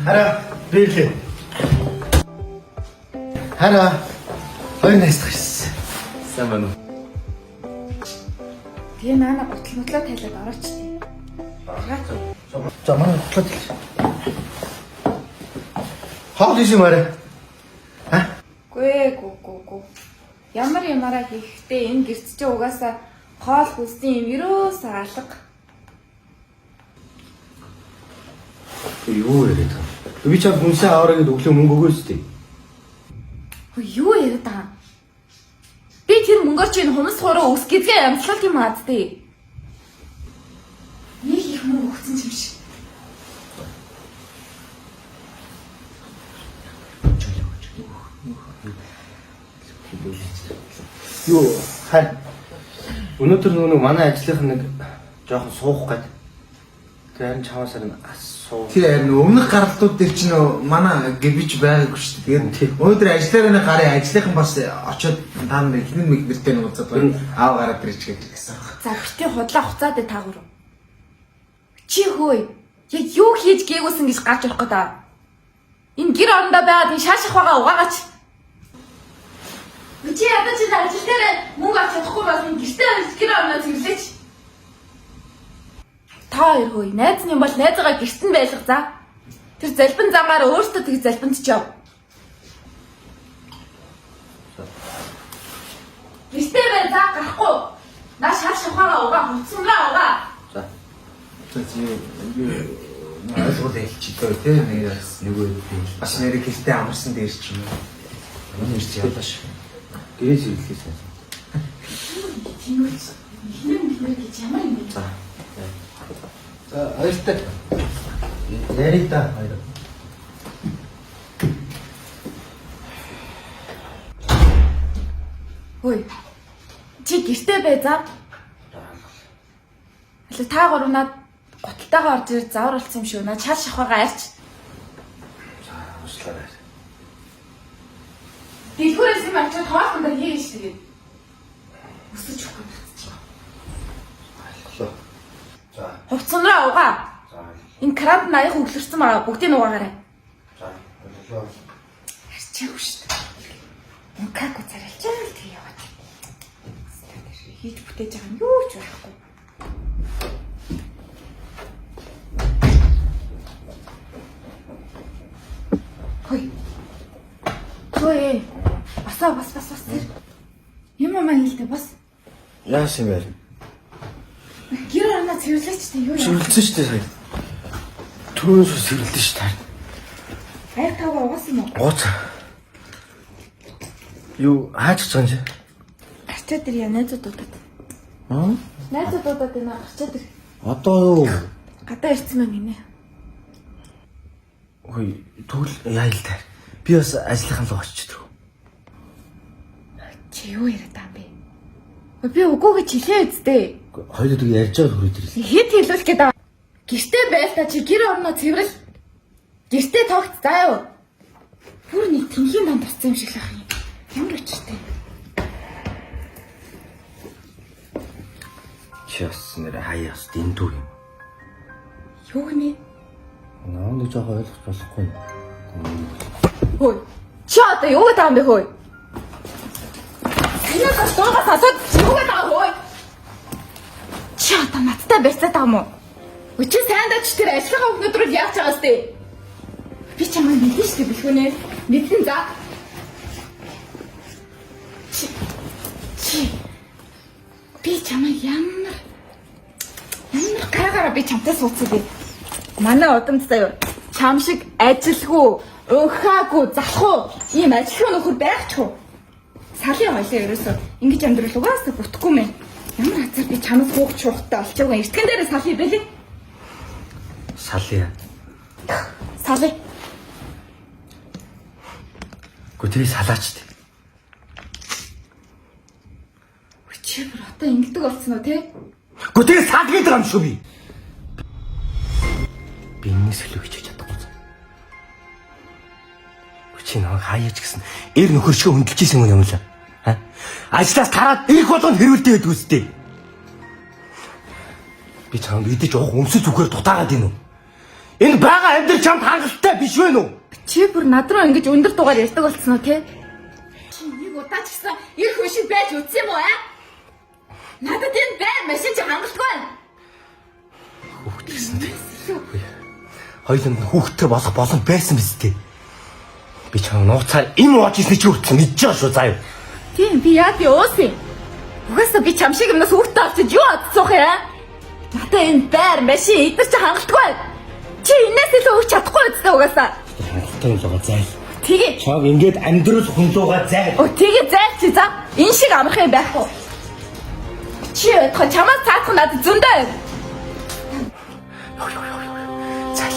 Хараа бэлээ. Хараа хоёр найстагс. Сайн байна уу? Тэгээ наана готлотлоо тайлаад орооч тий. За манай готлоод ил. Хоол ийш маарэ. Гүү. Ямаараа хийхдээ энэ гэрч чи угаасаа хоол хүссэн юм ерөөс алга. Юу яриад байгаа? Би чам хүнсээ аваараа гэдэг өглөө мөнгө өгөөс тээ. Юу яриад байгаа? Би тэр мөнгөөр чи энэ хумс хураа өс гэдгээ амтлалт юм аа дээ. Нэг их мөнгө өгсөн юм шиг. Юу хаа? Өнөөдөр нөгөө манай ажлынх нэг жоохон суух гээд. Тэр чамаасаар асуу. Тэр өмнөх гаралтууд дээр чинь манай гэвч байгаагүй шүү дээ. Тэгээд өнөөдөр ажиллаараа нэг гарын ажлынхан бас очиод та нар хинэн мэгнэртэй нэг уулзаад аав гараад ирж гэсэн. За битээ худлаа хуцаад таагур. Чи хөөе. Яг юу хийж гээгүйсэн гэж гарч орох гэдэг. Энэ гэр орондоо байгаад энэ шааших байгаа угаагаач. Чи ядаж энэ ажил дээр мөнгө авч чадахгүй бол энэ гэртээ гэр орондоо цэвэрлээч. Та хоёр хөөе. Найз нь бол найзаагаа гэрт нь байлга за. Тэр залбин замаар өөртөө тэг залбинд ч яв. Гэртээ бай за гарахгүй. Наа шааших байгаа угаа хуцсанлаа угаа. За. Ойлгол хэлчихлээ тий нэг нөгөө бас нэр хэлтэй амарсан дээр ч юм уу. Өнөө ирж явлааш. Гэрээс ирлээ сайн. Тиймээс хинэн гэж ямар юм бэ? За хоёртай. Яри та хоёр. Хөөе. Чи гэртээ бай за. Аль та гуравнаад готалтайгаа орж ирээд завар болсон юм шүү. Наа чаал шахаага арч. За уучлаарай. Дэлгүүрээс юм ачаад хоолтон дээр хийж тэгээд. Өсөж өгөх юм. Аллаа. За. Хувцсанраа угаа. За. Энэ краб наяах өглөрсөн байгаа. Бүгдийг угаагаарай. За. Аллаа. Арчаагүй шүү дээ. Мукако царайлчаа л тэг яваад. Хийж бүтээж байгаа юм юу ч байхгүй. Хөөе. Бас тэр. Юм хэлдэ бас. Яасан бэ? Гэр орноо цэвэрлээч тэ юу яа. Цэвэрлсэн шүү дээ сая. Түүнээс цэвэрлсэн шүү дээ. Хайр таваа угаасан юм уу? Ууц. Юу хаач цаан чи? Арчаа тэр яа найзуудуудад. Найзуудуудад энэ арчаа тэр. Одоо юу? Гадаа ирсэн мэн гинэ. Хөөе, тэгвэл яа л таа. Би бас ажлынхан руу очиж дөрөв. Чи юу яриад байгаа юм бэ? Би үгүй гэж хэлээ үсттэй. Хоёул үг ярьж байгаа хүрээд ирлээ. Хэд хэлүүлэх гээд байгаа. Гэртээ байл та чи гэр орноо цэвэрл. Гэртээ тогт заа юу. Бүр нэг тэнхийн дан туссан юм шиг л ах юм. Ямар очтой. Чи бас нэр хаяас дэндүү юм. Юу гэнэ? Наа нэг жоохон ойлгож болохгүй. Хөөе. Чи одоо юу гэдэг юм бэ хөөе? Танаас дуугаас асууд юу гэдэг байгаа хөөе? Чи одоо надтай байцаад байгаа юм уу? Өчиг сайн даач тэр ажлынхаа хүмүүс рүү яач байгаас тээ? Би чамайг мэдэн шүү дээ бэлгүнээ. Мэдэн за. Чи би чамайг ямар гайхаараа би чамтай суудсан бэ? Манай удамд заяа чам шиг ажилгүй, өнхаагүй, залхуу ийм ажилгүй нөхөр байхчихгүй. Салын хойлоо ерөөсөө ингэж амьдрал угаасаа бүтггүй мэн. Ямар хацаар би чамд хуугч шуухтай олчоогүй. Эртгэн дээрээ салхий бэлээ. Салъя. Салъя. Гүтээ салаач дээ. Чи бүр одоо ингэдэг болсон уу те? Гүтээ сал гэдэг юм шүү би. Би энэ сэлүү хийж чадахгүй. Чи нэг хаяач гэсэн эр нөхөр шиг хөндлөж ийсэн юм л. Аа? Ажлаас тараад ирэх болгонд хэрүүлдэй байдаг үстэй. Би чамд идэж уух өмсөж зүгээр дутаагаад ийн үү? Энэ бага амьдрал чамд хангалттай биш вэ нү? Чи бүр над руу ингэж өндөр дугаар ярьдаг болцсон уу те? Чи нэг удаа ч гэсэн ир хүн шиг байж үтсэн юм уу аа? Надад энэ байр машин чи хангалтгүй байна. Хүүхдсэн дээ. Хоёуланд нь хүүхдтэй болох боломж байсан биз дээ. Би чам нууцаар им ууж ирсэн чи үтсэн мэдэж байгаа шүү заа юу. Тийм би яа би уусан. Угаасаа би чам шиг юмнаас хүүхдтэй авчиж юу адцсах яа? Надад энэ байр машин эдгээр чи хангалтгүй байна. Чи энэс илүү өгч чадахгүй үстэй угаасаа. Хангалттай юм байгаа зай. Тэгээ. Чаг ингээд амьдрал хүнлуугаа зай. Оо тэгээ зайл чи за. Энэ шиг амрах юм байхгүй. Чи одох чамаас цаадах надад зөндөө. Зай.